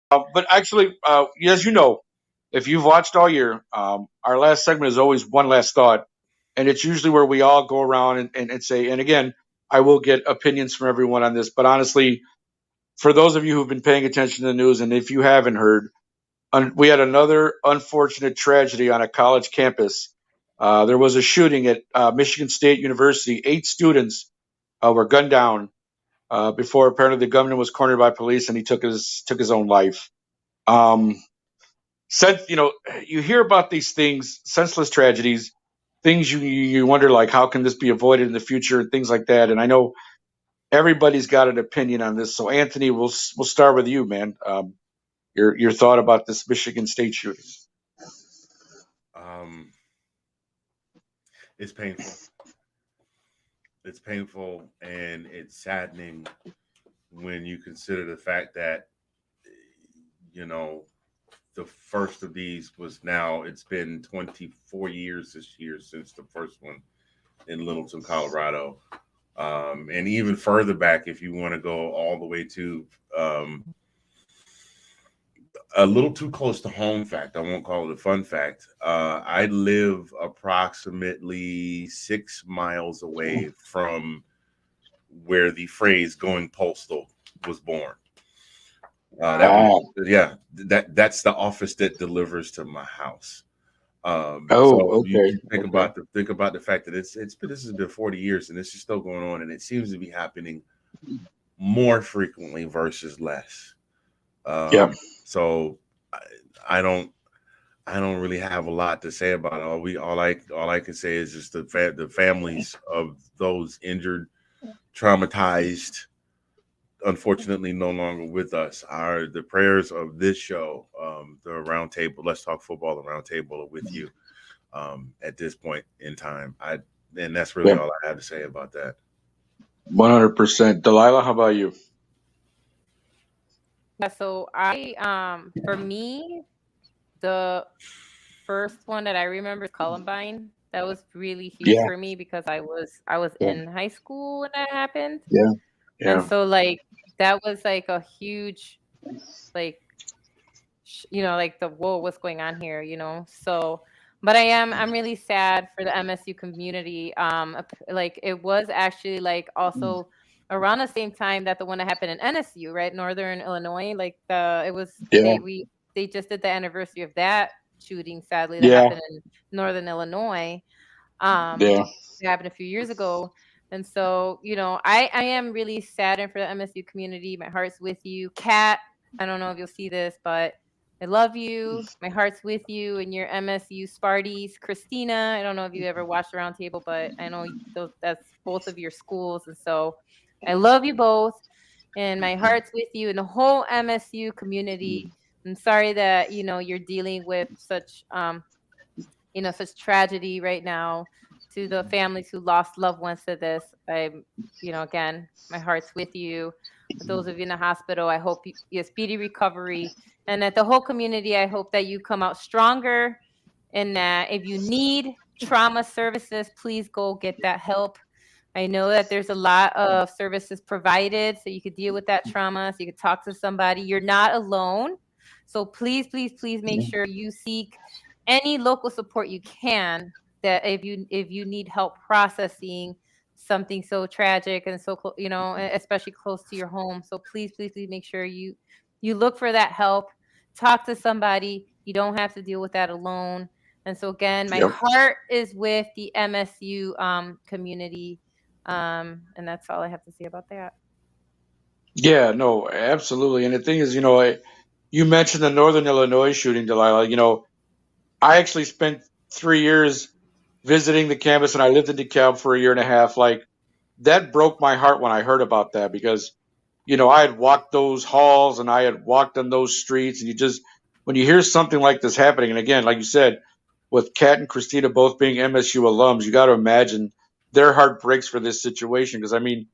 But actually, as you know, if you've watched all year, our last segment is always one last thought, and it's usually where we all go around and say. And again, I will get opinions from everyone on this, but honestly, for those of you who've been paying attention to the news, and if you haven't heard, we had another unfortunate tragedy on a college campus. There was a shooting at Michigan State University. 8 students were gunned down before apparently the gunman was cornered by police and he took his own life. Um, Since you hear about these things, senseless tragedies, things you wonder like how can this be avoided in the future and things like that. And I know everybody's got an opinion on this. So Anthony, we'll start with you, man. Your thought about this Michigan State shooting? Um, it's painful. It's painful and it's saddening when you consider the fact that you know the first of these was now it's been 24 years this year since the first one in Littleton, Colorado. And even further back, if you want to go all the way to a little too close to home fact, I won't call it a fun fact. I live approximately 6 miles away from where the phrase "going postal" was born. That was, Oh, yeah, that's the office that delivers to my house. So oh, you okay, okay, think about the fact that it's been this has been 40 years and this is still going on and it seems to be happening more frequently versus less. yeah, So I, I don't I don't really have a lot to say about it. All I can say is just the families of those injured, traumatized, unfortunately no longer with us. Are the prayers of this show, the round table, let's talk football, the round table are with you at this point in time. And that's really yeah, all I have to say about that. 100%. Delilah, how about you? Yeah, so for me, the first one that I remember is Columbine. That was really huge Yeah, for me because I was yeah, in high school when that happened. yeah, And yeah, so like that was like a huge like like the whoa, what's going on here. So but I'm really sad for the MSU community. Like it was actually like also around the same time that the one that happened in NSU, right? Northern Illinois. Like it was yeah, they just did the anniversary of that shooting, sadly, that yeah, happened in Northern Illinois. Um yeah, it happened a few years ago. And so, I am really saddened for the MSU community. My heart's with you. Kat, I don't know if you'll see this, but I love you. My heart's with you and your MSU Sparties. Christina, I don't know if you ever watched the Roundtable, but I know that's both of your schools. And so I love you both. And my heart's with you and the whole MSU community. I'm sorry that, you're dealing with such tragedy right now. To the families who lost loved ones to this, again, my heart's with you. Those of you in the hospital, I hope you a speedy recovery. And that the whole community, I hope that you come out stronger. And that if you need trauma services, please go get that help. I know that there's a lot of services provided so you could deal with that trauma, so you could talk to somebody. You're not alone. So please, please, please make sure you seek any local support you can, that if you need help processing something so tragic and so especially close to your home. So please, please, please make sure you look for that help. Talk to somebody. You don't have to deal with that alone. And so again, my yeah. heart is with the MSU community. And that's all I have to say about that. Yeah, no, absolutely. And the thing is, you mentioned the Northern Illinois shooting, Delilah. I actually spent 3 years visiting the campus, and I lived in DeKalb for a year and a half. Like that broke my heart when I heard about that because, I had walked those halls and I had walked on those streets, and when you hear something like this happening, and again, like you said, with Kat and Christina both being MSU alums, you got to imagine their heart breaks for this situation because I mean,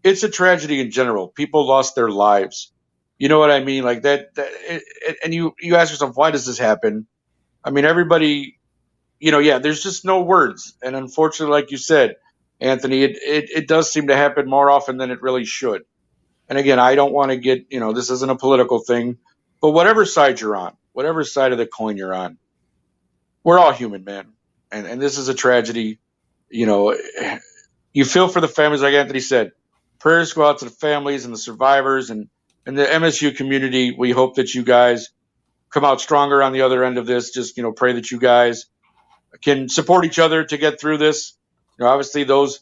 it's a tragedy in general. People lost their lives. You know what I mean? Like and you ask yourself, why does this happen? I mean, everybody, yeah, there's just no words. And unfortunately, like you said, Anthony, it does seem to happen more often than it really should. And again, I don't want to get, this isn't a political thing. But whatever side you're on, whatever side of the coin you're on, we're all human, man. And this is a tragedy. You know, you feel for the families, like Anthony said. Prayers go out to the families and the survivors and the MSU community. We hope that you guys come out stronger on the other end of this. Just, pray that you guys can support each other to get through this. Obviously those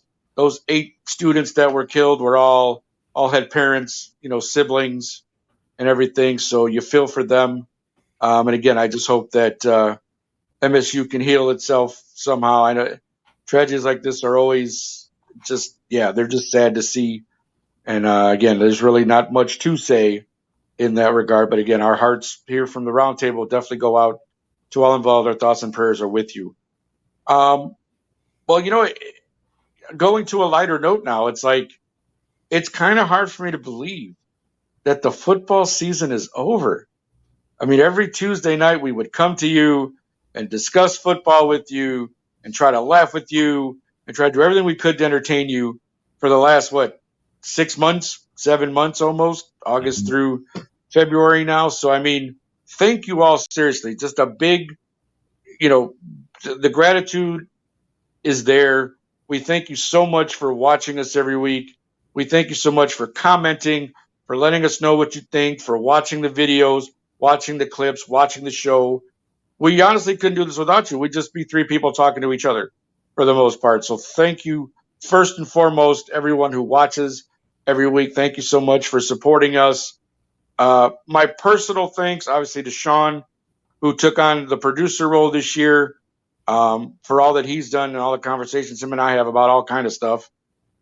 8 students that were killed were all had parents, siblings and everything. So you feel for them. And again, I just hope that MSU can heal itself somehow. I know tragedies like this are always they're just sad to see. And again, there's really not much to say in that regard. But again, our hearts here from the Roundtable definitely go out to all involved. Our thoughts and prayers are with you. Well, going to a lighter note now, it's like, it's kind of hard for me to believe that the football season is over. I mean, every Tuesday night we would come to you and discuss football with you and try to laugh with you and try to do everything we could to entertain you for the last, 6 months, 7 months almost, August through February now. So, I mean, thank you all seriously. Just a big, the gratitude is there. We thank you so much for watching us every week. We thank you so much for commenting, for letting us know what you think, for watching the videos, watching the clips, watching the show. We honestly couldn't do this without you. We'd just be 3 people talking to each other for the most part. So thank you, first and foremost, everyone who watches every week. Thank you so much for supporting us. My personal thanks, obviously, to Sean, who took on the producer role this year, for all that he's done and all the conversations him and I have about all kind of stuff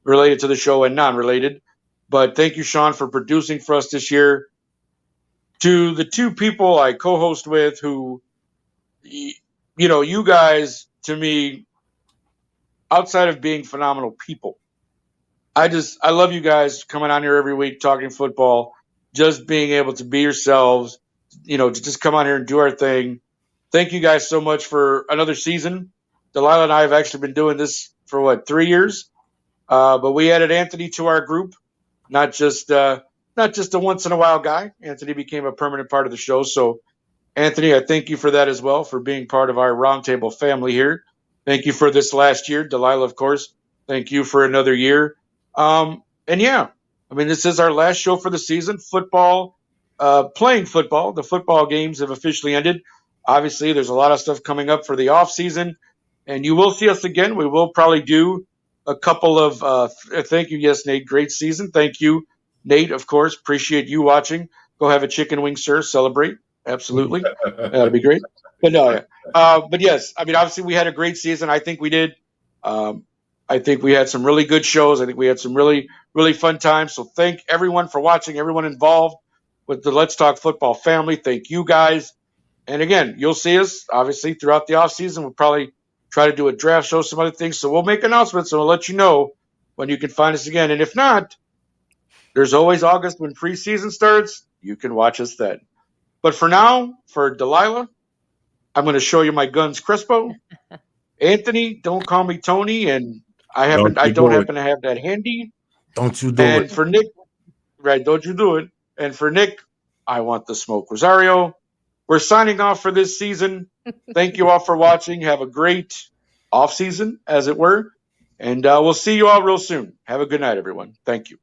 related to the show and non-related. But thank you, Sean, for producing for us this year. To the 2 people I co-host with who, you guys, to me, outside of being phenomenal people, I love you guys coming on here every week talking football, just being able to be yourselves, to just come on here and do our thing. Thank you guys so much for another season. Delilah and I have actually been doing this for 3 years, but we added Anthony to our group, not just a once in a while guy. Anthony became a permanent part of the show. So, Anthony, I thank you for that as well, for being part of our Roundtable family here. Thank you for this last year, Delilah, of course. Thank you for another year. And yeah, I mean, this is our last show for the season. Football, playing football. The football games have officially ended. Obviously, there's a lot of stuff coming up for the off season, and you will see us again. We will probably do a couple of thank you. Yes, Nate, great season. Thank you, Nate, of course. Appreciate you watching. Go have a chicken wing, sir. Celebrate. Absolutely. That'd be great. But no, but yes, I mean, obviously we had a great season. I think we did. I think we had some really good shows. I think we had some really, really fun times. So thank everyone for watching, everyone involved with the Let's Talk Football family. Thank you guys. And again, you'll see us obviously throughout the off season. We'll probably try to do a draft show, some other things. So we'll make announcements and we'll let you know when you can find us again. And if not, there's always August when preseason starts. You can watch us then. But for now, for Delilah, I'm going to show you my guns, Crespo. Anthony, don't call me Tony, and I don't happen to have that handy. Don't you do it. And for Nick, right, don't you do it. And for Nick, I want the smoke. Rosario, we're signing off for this season. Thank you all for watching. Have a great off season, as it were. And we'll see you all real soon. Have a good night, everyone. Thank you.